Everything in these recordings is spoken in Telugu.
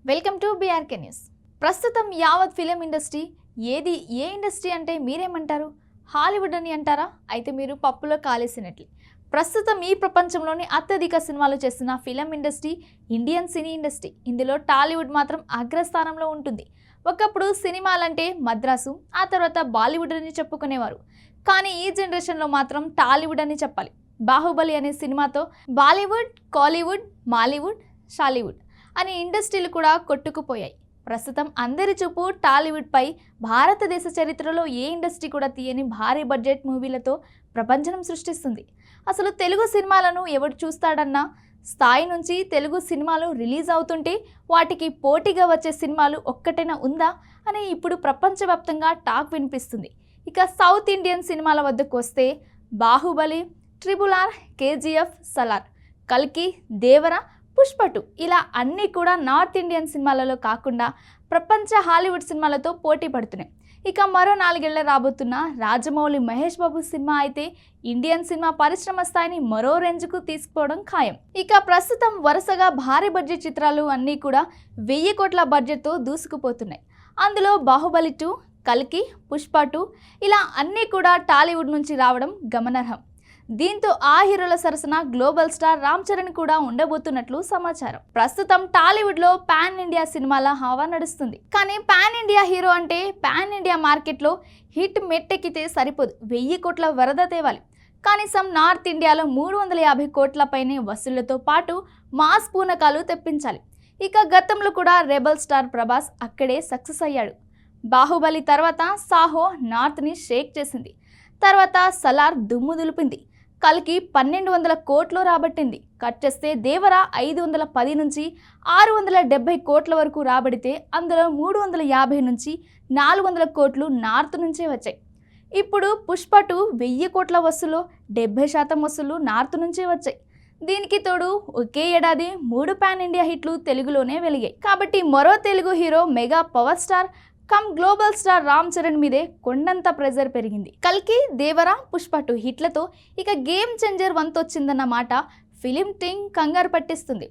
Welcome to BRK news. ప్రస్తుతం యావత్ ఫిలిం ఇండస్ట్రీ ఏ ఇండస్ట్రీ అంటే మీరేమంటారు? హాలీవుడ్ అని అంటారా? అయితే మీరు పప్పులో కాలేసినట్లే. ప్రస్తుతం ఈ ప్రపంచంలోని అత్యధిక సినిమాలు చేస్తున్న film industry Indian cine industry. ఇందులో టాలీవుడ్ మాత్రం అగ్రస్థానంలో ఉంటుంది. ఒకప్పుడు సినిమాలంటే మద్రాసు, ఆ తర్వాత బాలీవుడ్ అని చెప్పుకునేవారు. కానీ ఈ జనరేషన్లో మాత్రం టాలీవుడ్ అని చెప్పాలి. బాహుబలి అనే సినిమాతో బాలీవుడ్, కాలీవుడ్, మాలీవుడ్, షాలీవుడ్ అని ఇండస్ట్రీలు కూడా కొట్టుకుపోయాయి. ప్రస్తుతం అందరి చూపు టాలీవుడ్పై. భారతదేశ చరిత్రలో ఏ ఇండస్ట్రీ కూడా తీయని భారీ బడ్జెట్ మూవీలతో ప్రపంచం సృష్టిస్తుంది. అసలు తెలుగు సినిమాలను ఎవడు చూస్తాడన్న స్థాయి నుంచి తెలుగు సినిమాలు రిలీజ్ అవుతుంటే వాటికి పోటీగా వచ్చే సినిమాలు ఒక్కటైనా ఉందా అని ఇప్పుడు ప్రపంచవ్యాప్తంగా టాక్ వినిపిస్తుంది. ఇక సౌత్ ఇండియన్ సినిమాల వద్దకు వస్తే బాహుబలి, RRR, KGF, సలార్, కల్కి, దేవర, పుష్ప2 ఇలా అన్నీ కూడా నార్త్ ఇండియన్ సినిమాలలో కాకుండా ప్రపంచ హాలీవుడ్ సినిమాలతో పోటీ పడుతున్నాయి. ఇక మరో 4 ఏళ్ల రాబోతున్న రాజమౌళి, మహేష్ బాబు సినిమా అయితే ఇండియన్ సినిమా పరిశ్రమ స్థాయిని మరో రేంజ్కు తీసుకుపోవడం ఖాయం. ఇక ప్రస్తుతం వరుసగా భారీ బడ్జెట్ చిత్రాలు అన్నీ కూడా 1000 కోట్ల బడ్జెట్తో దూసుకుపోతున్నాయి. అందులో బాహుబలి 2, కల్కి, పుష్ప2 ఇలా అన్నీ కూడా టాలీవుడ్ నుంచి రావడం గమనార్హం. దీంతో ఆ హీరోల సరసన గ్లోబల్ స్టార్ రామ్ చరణ్ కూడా ఉండబోతున్నట్లు సమాచారం. ప్రస్తుతం టాలీవుడ్ లో పాన్ ఇండియా సినిమాల హవా నడుస్తుంది. కానీ పాన్ ఇండియా హీరో అంటే పాన్ ఇండియా మార్కెట్లో హిట్ మెట్టెక్కితే సరిపోదు, 1000 కోట్ల వరద తేవాలి. కనీసం నార్త్ ఇండియాలో 350 కోట్ల పైనే వసూళ్లతో పాటు మాస్ పూనకాలు తెప్పించాలి. ఇక గతంలో కూడా రెబల్ స్టార్ ప్రభాస్ అక్కడే సక్సెస్ అయ్యాడు. బాహుబలి తర్వాత సాహో నార్త్ని షేక్ చేసింది. తర్వాత సలార్ దుమ్ము దులిపింది. కల్కి 1200 కోట్లు రాబట్టింది. కట్ చేస్తే దేవర 510 నుంచి 670 కోట్ల వరకు రాబడితే అందులో 350 నుంచి 400 కోట్లు నార్త్ నుంచే వచ్చాయి. ఇప్పుడు పుష్ప2 1000 కోట్ల వసూలు 70% వసూలు నార్త్ నుంచే వచ్చాయి. దీనికి తోడు ఒకే ఏడాది 3 పాన్ ఇండియా హిట్లు తెలుగులోనే వెలిగాయి. కాబట్టి మరో Telugu hero mega power star come global star Ram Charan మీదే కొండంత ప్రెజర్ పెరిగింది. కల్కి, దేవర, పుష్ప2 హిట్లతో ఇక గేమ్ చేంజర్ వంతొచ్చిందన్న మాట ఫిలిం టీం కంగారు పట్టిస్తుంది.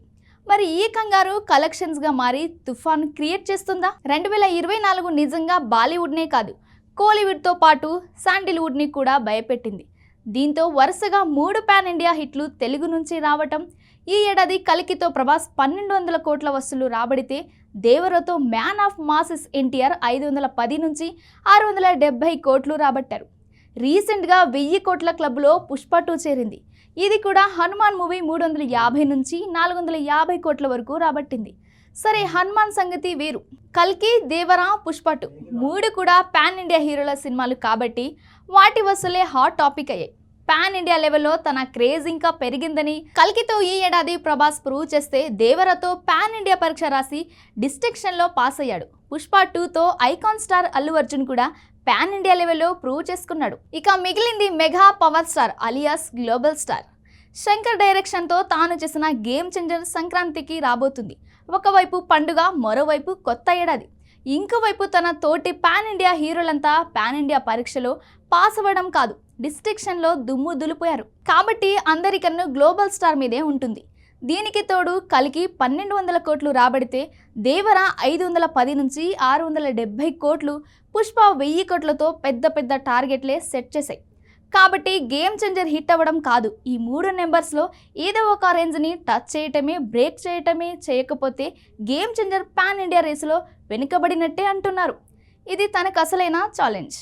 మరి ఈ కంగారు కలెక్షన్స్గా మారి తుఫాన్ క్రియేట్ చేస్తుందా? 2024 నిజంగా బాలీవుడ్నే కాదు, కోలీవుడ్తో పాటు శాండిల్వుడ్ని కూడా భయపెట్టింది. దీంతో వరుసగా 3 పాన్ ఇండియా హిట్లు తెలుగు నుంచి రావటం. ఈ ఏడాది కల్కితో ప్రభాస్ 1200 కోట్ల వసూలు రాబడితే దేవరతో మ్యాన్ ఆఫ్ మాసెస్ ఎన్టీఆర్ 510 నుంచి 670 కోట్లు రాబట్టారు. రీసెంట్గా 1000 కోట్ల క్లబ్లో పుష్ప2 చేరింది. ఇది కూడా హనుమాన్ మూవీ 350 నుంచి 450 కోట్ల వరకు రాబట్టింది. సరే, హనుమాన్ సంగతి వేరు. కల్కి, దేవర, పుష్ప2 3 కూడా పాన్ ఇండియా హీరోల సినిమాలు కాబట్టి వాటి వసూలే హాట్ టాపిక్ అయ్యాయి. పాన్ ఇండియా లెవెల్లో తన క్రేజ్ ఇంకా పెరిగిందని కల్కితో ఈ ఏడాది ప్రభాస్ ప్రూవ్ చేస్తే దేవరతో పాన్ ఇండియా పరీక్ష రాసి డిస్టింక్షన్లో పాస్ అయ్యాడు. పుష్ప2తో ఐకాన్ స్టార్ అల్లు అర్జున్ కూడా పాన్ ఇండియా లెవెల్లో ప్రూవ్ చేసుకున్నాడు. ఇక మిగిలింది mega power star alias global star Shankar డైరెక్షన్తో తాను చేసిన గేమ్ చేంజర్ సంక్రాంతికి రాబోతుంది. ఒకవైపు పండుగ, మరోవైపు కొత్త ఏడాది. ఇంకోవైపు తన తోటి పాన్ ఇండియా హీరోలంతా పాన్ ఇండియా పరీక్షలో పాస్ అవ్వడం కాదు, డిస్టింక్షన్లో దుమ్ము దులిపోయారు. కాబట్టి అందరికన్నా గ్లోబల్ స్టార్ మీదే ఉంటుంది. దీనికి తోడు కల్కి 1200 కోట్లు రాబడితే దేవర 510 నుంచి 670 కోట్లు, పుష్ప 1000 కోట్లతో పెద్ద పెద్ద టార్గెట్లే సెట్ చేశాయి. కాబట్టి గేమ్ చేంజర్ హిట్ అవ్వడం కాదు, ఈ 3 నెంబర్స్లో ఏదో ఒక రేంజ్ని టచ్ చేయటమే, బ్రేక్ చేయటమే. చేయకపోతే గేమ్ చేంజర్ పాన్ ఇండియా రేసులో వెనుకబడినట్టే అంటున్నారు. ఇది తనకు అసలైన ఛాలెంజ్.